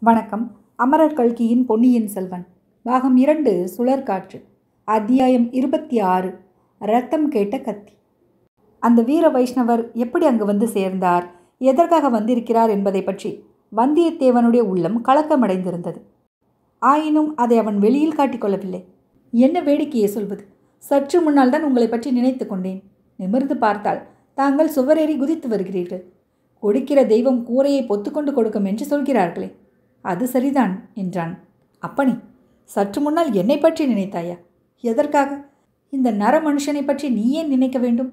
வணக்கம். அமரர் கல்கியின் பொன்னியின் செல்வன் பாகம் 2 சுழற்காற்று அத்தியாயம் 26 ரத்தம் கேட்ட கத்தி. அந்த வீர வைஷ்ணவர் எப்படி அங்கு வந்து சேர்ந்தார், எதற்காக வந்திருக்கிறார் என்பதை பற்றி வந்தியத்தேவனுடைய உள்ளம் கலக்கமடைந்திருந்தது. ஆயினும் அதை அவன் வெளியில் காட்டிக்கொள்ளவில்லை. என்ன வேடிக்கையை சொல்வது, சற்று முன்னால் தான் உங்களை பற்றி நினைத்து கொண்டேன். நிமிர்ந்து பார்த்தால் தாங்கள் சுவரேறி குதித்து வருகிறீர்கள். கொடுக்கிற தெய்வம் கூரையை பொத்துக்கொண்டு கொடுக்கும் என்று சொல்கிறார்களே, அது சரிதான் என்றான். அப்பனே, சற்று முன்னால் என்னை பற்றி நினைத்தாயா? எதற்காக? இந்த நர மனுஷனை பற்றி நீ ஏன் நினைக்க வேண்டும்?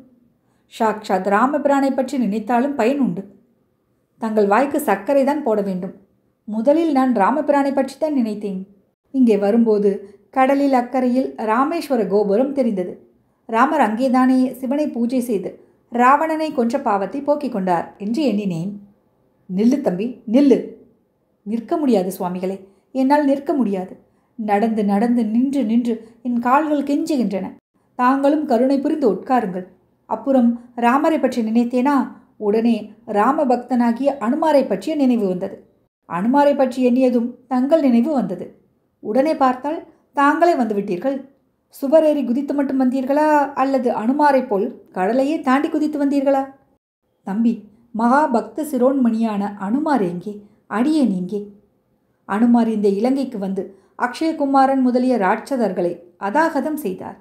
சாக்ஷாத் ராமபிரானை பற்றி நினைத்தாலும் பயன் உண்டு. தங்கள் வாய்க்கு சர்க்கரை தான் போட வேண்டும். முதலில் நான் ராமபிரானை பற்றி தான் நினைத்தேன். இங்கே வரும்போது கடலில் அக்கறையில் ராமேஸ்வர கோபுரம் தெரிந்தது. ராமர் அங்கேதானே சிவனை பூஜை செய்து ராவணனை கொன்ற பாவத்தை போக்கிக் கொண்டார் என்று எண்ணினேன். நில்லு தம்பி, நில்லு. நிற்க முடியாது சுவாமிகளே, என்னால் நிற்க முடியாது. நடந்து நடந்து நின்று நின்று என் கால்கள் கெஞ்சுகின்றன. தாங்களும் கருணை புரிந்து உட்காருங்கள். அப்புறம் ராமரை பற்றி நினைத்தேனா, உடனே ராம பக்தனாகிய அனுமாரை பற்றிய நினைவு வந்தது. அனுமாரை பற்றி எண்ணியதும் தங்கள் நினைவு வந்தது. உடனே பார்த்தால் தாங்களே வந்துவிட்டீர்கள். சுவரேறி குதித்து மட்டும் வந்தீர்களா, அல்லது அனுமாரை போல் கடலையே தாண்டி குதித்து வந்தீர்களா? தம்பி, மகா பக்த சிரோன்மணியான அனுமார் எங்கே? அடியேன் எங்கே? அனுமார் இந்த இலங்கைக்கு வந்து அக்ஷயகுமாரன் முதலிய ராட்சதர்களை அதாகதம் செய்தார்.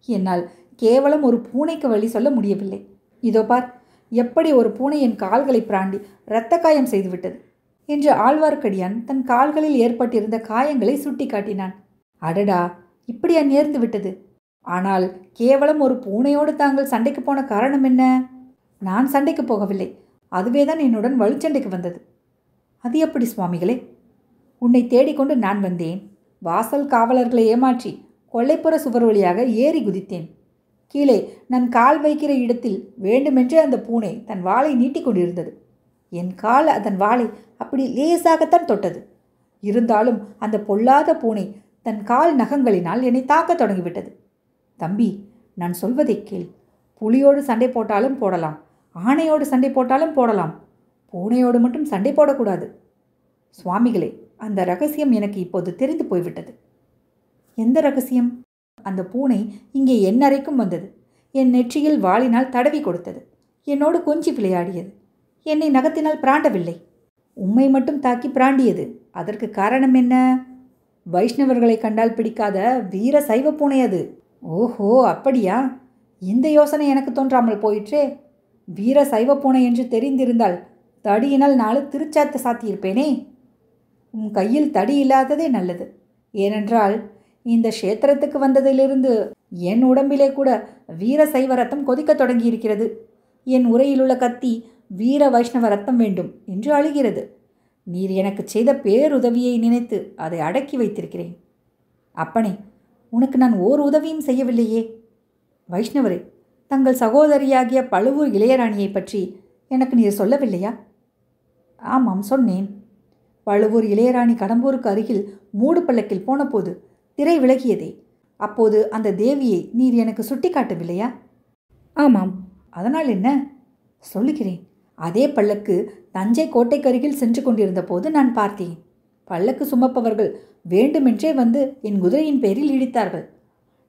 என்னால் கேவலம் ஒரு பூனைக்கு வழி சொல்ல முடியவில்லை. இதோ பார், எப்படி ஒரு பூனை என் கால்களை பிராண்டி இரத்த காயம் செய்துவிட்டது என்று ஆழ்வார்க்கடியான் தன் கால்களில் ஏற்பட்டிருந்த காயங்களை சுட்டி காட்டினான். அடடா, இப்படியா நேர்ந்து விட்டது? ஆனால் கேவலம் ஒரு பூனையோடு தாங்கள் சண்டைக்கு போன காரணம் என்ன? நான் சண்டைக்கு போகவில்லை, அதுவேதான் என்னுடன் வலுச்சண்டைக்கு வந்தது. அது எப்படி சுவாமிகளே? உன்னை தேடிக்கொண்டு நான் வந்தேன். வாசல் காவலர்களை ஏமாற்றி கொல்லைப்புற சுவர் வழியாக ஏறி குதித்தேன். கீழே நான் கால் வைக்கிற இடத்தில் வேண்டுமென்றே அந்த பூனை தன் வாளை நீட்டி கொண்டிருந்தது. என் கால் அதன் வாளை அப்படி லேசாகத்தான் தொட்டது. இருந்தாலும் அந்த பொல்லாத பூனை தன் கால் நகங்களினால் என்னை தாக்கத் தொடங்கிவிட்டது. தம்பி, நான் சொல்வதை கேள். புலியோடு சண்டை போட்டாலும் போடலாம், ஆணையோடு சண்டை போட்டாலும் போடலாம். பூனையோடு மட்டும் சண்டை போடக்கூடாது. சுவாமிகளே, அந்த ரகசியம் எனக்கு இப்போது தெரிந்து போய்விட்டது. எந்த ரகசியம்? அந்த பூனை இங்கே என் அறைக்கும் வந்தது. என் நெற்றியில் வாளினால் தடவி கொடுத்தது. என்னோடு கொஞ்சி விளையாடியது. என்னை நகத்தினால் பிராண்டவில்லை. உம்மை மட்டும் தாக்கி பிராண்டியது. அதற்கு காரணம் என்ன? வைஷ்ணவர்களை கண்டால் பிடிக்காத வீர சைவ பூனை அது. ஓஹோ, அப்படியா? இந்த யோசனை எனக்கு தோன்றாமல் போயிற்றே. வீர சைவ பூனை என்று தெரிந்திருந்தால் தடியினால் 4 திருச்சாத்து சாத்தியிருப்பேனே. உன் கையில் தடி இல்லாததே நல்லது. ஏனென்றால் இந்த க்ஷேத்திரத்துக்கு வந்ததிலிருந்து என் உடம்பிலே கூட வீர சைவ ரத்தம் கொதிக்க தொடங்கியிருக்கிறது. என் உரையிலுள்ள கத்தி வீர வைஷ்ணவ ரத்தம் வேண்டும் என்று அழுகிறது. நீர் எனக்கு செய்த பேருதவியை நினைத்து அதை அடக்கி வைத்திருக்கிறேன். அப்பனே, உனக்கு நான் ஓர் உதவியும் செய்யவில்லையே. வைஷ்ணவரே, தங்கள் சகோதரியாகிய பழுவூர் இளையராணியை பற்றி எனக்கு நீர் சொல்லவில்லையா? ஆமாம், சொன்னேன். பழுவூர் இளையராணி கடம்பூருக்கு அருகில் மூடு பல்லக்கில் போன போது திரை விலகியதே, அப்போது அந்த தேவியை நீர் எனக்கு சுட்டி காட்டவில்லையா? ஆமாம். அதனால் என்ன? சொல்லுகிறேன். அதே பல்லக்கு தஞ்சை கோட்டைக்கருகில் சென்று கொண்டிருந்த போது நான் பார்த்தேன். பல்லக்கு சுமப்பவர்கள் வேண்டுமென்றே வந்து என் குதிரையின் பேரில் இடித்தார்கள்.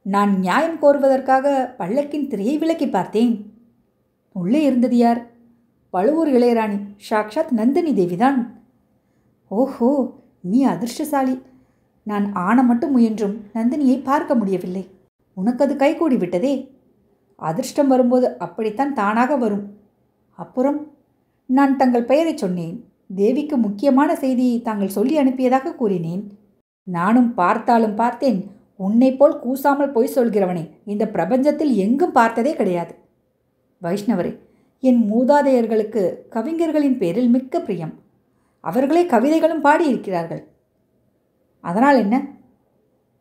நான் நியாயம் கோருவதற்காக பல்லக்கின் திரையை விலக்கி பார்த்தேன். உள்ளே இருந்தது யார்? பழுவூர் இளையராணி, சாக்ஷாத் நந்தினி தேவிதான். ஓஹோ, நீ அதிர்ஷ்டசாலி. நான் ஆன மட்டும் முயன்றும் நந்தினியை பார்க்க முடியவில்லை. உனக்கு அது கைகூடி விட்டதே. அதிர்ஷ்டம் வரும்போது அப்படித்தான் தானாக வரும். அப்புறம் நான் தங்கள் பெயரை சொன்னேன். தேவிக்கு முக்கியமான செய்தியை தாங்கள் சொல்லி அனுப்பியதாக கூறினேன். நானும் பார்த்தாலும் பார்த்தேன். உன்னை போல் கூசாமல் பொய் சொல்கிறவனை இந்த பிரபஞ்சத்தில் எங்கும் பார்த்ததே கிடையாது. வைஷ்ணவரே, என் மூதாதையர்களுக்கு கவிஞர்களின் பேரில் மிக்க பிரியம். அவர்களே கவிதைகளும் பாடியிருக்கிறார்கள். அதனால் என்ன?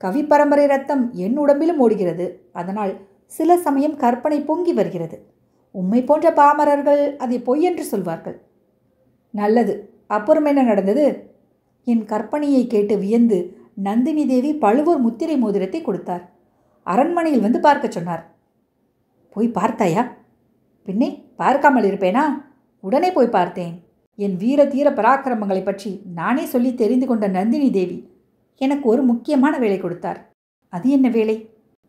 கவி பரம்பரை ரத்தம் என் உடம்பிலும் ஓடுகிறது. அதனால் சில சமயம் கற்பனை பொங்கி வருகிறது. உம்மை போன்ற பாமரர்கள் அதை பொய் என்று சொல்வார்கள். நல்லது, அப்புறம் என்ன நடந்தது? என் கற்பனையை கேட்டு வியந்து நந்தினி தேவி பழுவூர் முத்திரை மோதிரத்தை கொடுத்தார். அரண்மனையில் வந்து பார்க்க சொன்னார். போய் பார்த்தாயா? பின்னே பார்க்காமல் இருப்பேனா? உடனே போய் பார்த்தேன். என் வீர தீர பராக்கிரமங்களை பற்றி நானே சொல்லி தெரிந்து கொண்ட நந்தினி தேவி எனக்கு ஒரு முக்கியமான வேலை கொடுத்தார். அது என்ன வேலை?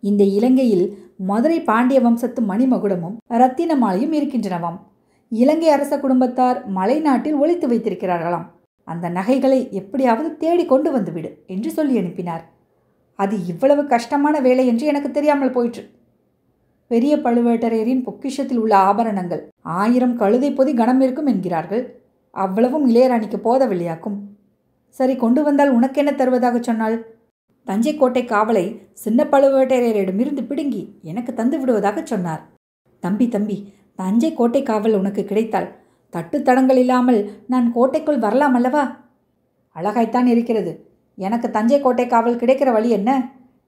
இந்த இலங்கையில் மதுரை பாண்டிய வம்சத்து மணிமகுடமும் இரத்தின மாலையும் இருக்கின்றனவாம். இலங்கை அரச குடும்பத்தார் மலைநாட்டில் ஒளித்து வைத்திருக்கிறார்களாம். அந்த நகைகளை எப்படியாவது தேடி கொண்டு வந்துவிடு என்று சொல்லி அனுப்பினார். அது இவ்வளவு கஷ்டமான வேலை என்று எனக்கு தெரியாமல் போயிற்று. பெரிய பழுவேட்டரையரின் பொக்கிஷத்தில் உள்ள ஆபரணங்கள் 1000 கழுதை பொதி கனம் இருக்கும் என்கிறார்கள். அவ்வளவும் இளையராணிக்கு போதவில்லையாக்கும். சரி, கொண்டு வந்தால் உனக்கென்ன தருவதாக சொன்னாள்? தஞ்சை கோட்டை காவலை சின்ன பழுவேட்டரையரிடமிருந்து பிடுங்கி எனக்கு தந்து விடுவதாக சொன்னார். தம்பி, தஞ்சை கோட்டை காவல் உனக்கு கிடைத்தால் தட்டுத்தடங்கள் இல்லாமல் நான் கோட்டைக்குள் வரலாம் அல்லவா? அழகாய்த்தான் இருக்கிறது. எனக்கு தஞ்சை கோட்டை காவல் கிடைக்கிற வழி என்ன?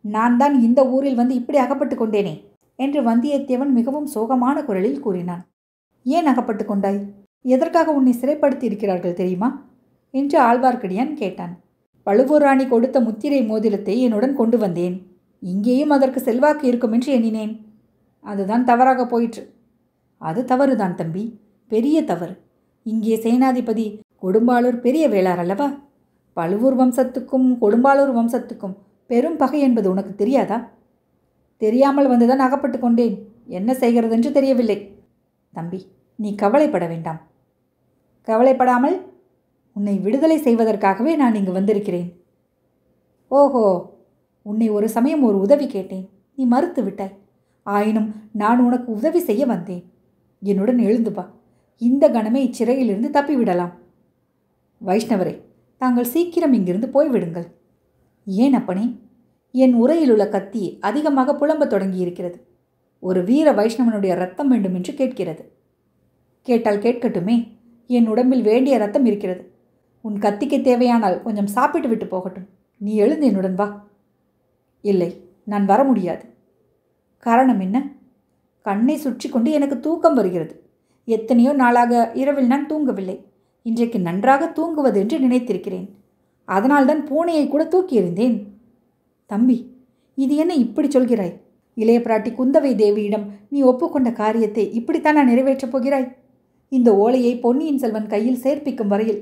நான் தான் இந்த ஊரில் வந்து இப்படி அகப்பட்டு கொண்டேனே என்று வந்தியத்தேவன் மிகவும் சோகமான குரலில் கூறினான். ஏன் அகப்பட்டு கொண்டாய்? எதற்காக உன்னை சிறைப்படுத்தி இருக்கிறார்கள் தெரியுமா என்று ஆழ்வார்க்கடியான் கேட்டான். பழுவூர் ராணி கொடுத்த முத்திரை மோதிரத்தை என்னுடன் கொண்டு வந்தேன். இங்கேயும் அதற்கு செல்வாக்கு இருக்கும் என்று எண்ணினேன். அதுதான் தவறாக போயிற்று. அது தவறுதான் தம்பி, பெரிய தவறு. இங்கே சேனாதிபதி கொடும்பாளூர் பெரிய வேளார் அல்லவா? பழுவூர் வம்சத்துக்கும் கொடும்பாளூர் வம்சத்துக்கும் பெரும் பகை என்பது உனக்கு தெரியாதா? தெரியாமல் வந்துதான் அகப்பட்டு கொண்டேன். என்ன செய்கிறதென்று தெரியவில்லை. தம்பி, நீ கவலைப்பட வேண்டாம். கவலைப்படாமல் உன்னை விடுதலை செய்வதற்காகவே நான் இங்கு வந்திருக்கிறேன். ஓஹோ, உன்னை ஒரு சமயம் ஒரு உதவி கேட்டேன். நீ மறுத்து விட்டாய். ஆயினும் நான் உனக்கு உதவி செய்ய வந்தேன். என்னுடன் எழுந்து வா. இந்த கணமே இச்சிறையிலிருந்து தப்பிவிடலாம். வைஷ்ணவரே, தாங்கள் சீக்கிரம் இங்கிருந்து போய்விடுங்கள். ஏன் அப்பனே? என் உரையிலுள்ள கத்தி அதிகமாக புலம்பத் தொடங்கியிருக்கிறது. ஒரு வீர வைஷ்ணவனுடைய ரத்தம் வேண்டும் என்று கேட்கிறது. கேட்டால் கேட்கட்டுமே. என் உடம்பில் வேண்டிய ரத்தம் இருக்கிறது. உன் கத்திக்கு தேவையானால் கொஞ்சம் சாப்பிட்டு விட்டு போகட்டும். நீ எழுந்து என்னுடன் வா. இல்லை, நான் வர முடியாது. காரணம் என்ன? கண்ணை சுற்றி கொண்டு எனக்கு தூக்கம் வருகிறது. எத்தனையோ நாளாக இரவில் நான் தூங்கவில்லை. இன்றைக்கு நன்றாக தூங்குவது என்று நினைத்திருக்கிறேன். அதனால்தான் பூனையை கூட தூக்கி எறிந்தேன். தம்பி, இது என்ன இப்படி சொல்கிறாய்? இளைய பிராட்டி குந்தவை தேவியிடம் நீ ஒப்புக்கொண்ட காரியத்தை இப்படித்தான் நிறைவேற்றப் போகிறாய்? இந்த ஓலையை பொன்னியின் செல்வன் கையில் சேர்ப்பிக்கும் வரையில்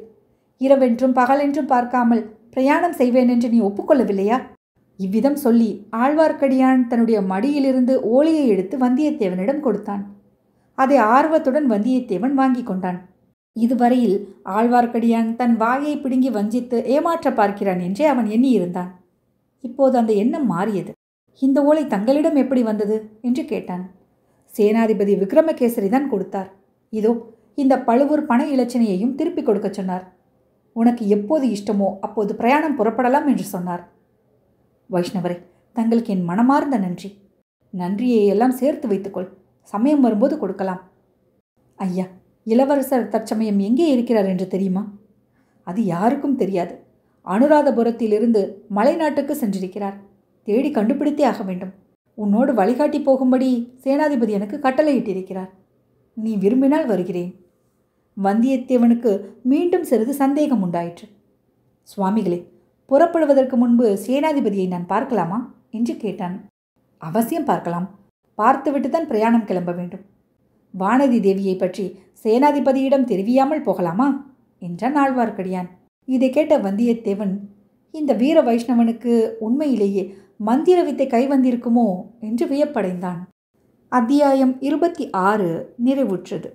இரவென்றும் பகலென்றும் பார்க்காமல் பிரயாணம் செய்வேன் என்று நீ ஒப்புக்கொள்ளவில்லையா? இவ்விதம் சொல்லி ஆழ்வார்க்கடியான் தன்னுடைய மடியிலிருந்து ஓலையை எடுத்து வந்தியத்தேவனிடம் கொடுத்தான். அதை ஆர்வத்துடன் வந்தியத்தேவன் வாங்கி கொண்டான். இதுவரையில் ஆழ்வார்க்கடியான் தன் வாயை பிடுங்கி வஞ்சித்து ஏமாற்ற பார்க்கிறான் என்றே அவன் எண்ணியிருந்தான். இப்போது அந்த எண்ணம் மாறியது. இந்த ஓலை தங்களிடம் எப்படி வந்தது என்று கேட்டான். சேனாதிபதி விக்ரமகேசரி தான் கொடுத்தார். இதோ இந்த பழுவூர் பண இலச்சினையையும் திருப்பிக் கொடுக்க சொன்னார். உனக்கு எப்போது இஷ்டமோ அப்போது பிரயாணம் புறப்படலாம் என்று சொன்னார். வைஷ்ணவரே, தங்களுக்கு என் மனமார்ந்த நன்றி. நன்றியை எல்லாம் சேர்த்து வைத்துக்கொள். சமயம் வரும்போது கொடுக்கலாம். ஐயா, இளவரசர் தற்சமயம் எங்கே இருக்கிறார் என்று தெரியுமா? அது யாருக்கும் தெரியாது. அனுராதபுரத்திலிருந்து மலைநாட்டுக்கு சென்றிருக்கிறார். தேடி கண்டுபிடித்தே ஆக வேண்டும். உன்னோடு வழிகாட்டி போகும்படி சேனாதிபதி எனக்கு கட்டளையிட்டிருக்கிறார். நீ விரும்பினால் வருகிறேன். வந்தியத்தேவனுக்கு மீண்டும் சிறிது சந்தேகம் உண்டாயிற்று. சுவாமிகளே, புறப்படுவதற்கு முன்பு சேனாதிபதியை நான் பார்க்கலாமா என்று கேட்டான். அவசியம் பார்க்கலாம். பார்த்துவிட்டு தான் பிரயாணம் கிளம்ப வேண்டும். வானதி தேவியை பற்றி சேனாதிபதியிடம் தெரிவியாமல் போகலாமா என்றான் ஆழ்வார்க்கடியான். இதை கேட்ட வந்தியத்தேவன், இந்த வீர வைஷ்ணவனுக்கு உண்மையிலேயே மந்திர வித்தை கைவந்திருக்குமோ என்று வியப்படைந்தான். அத்தியாயம் 26 நிறைவுற்றது.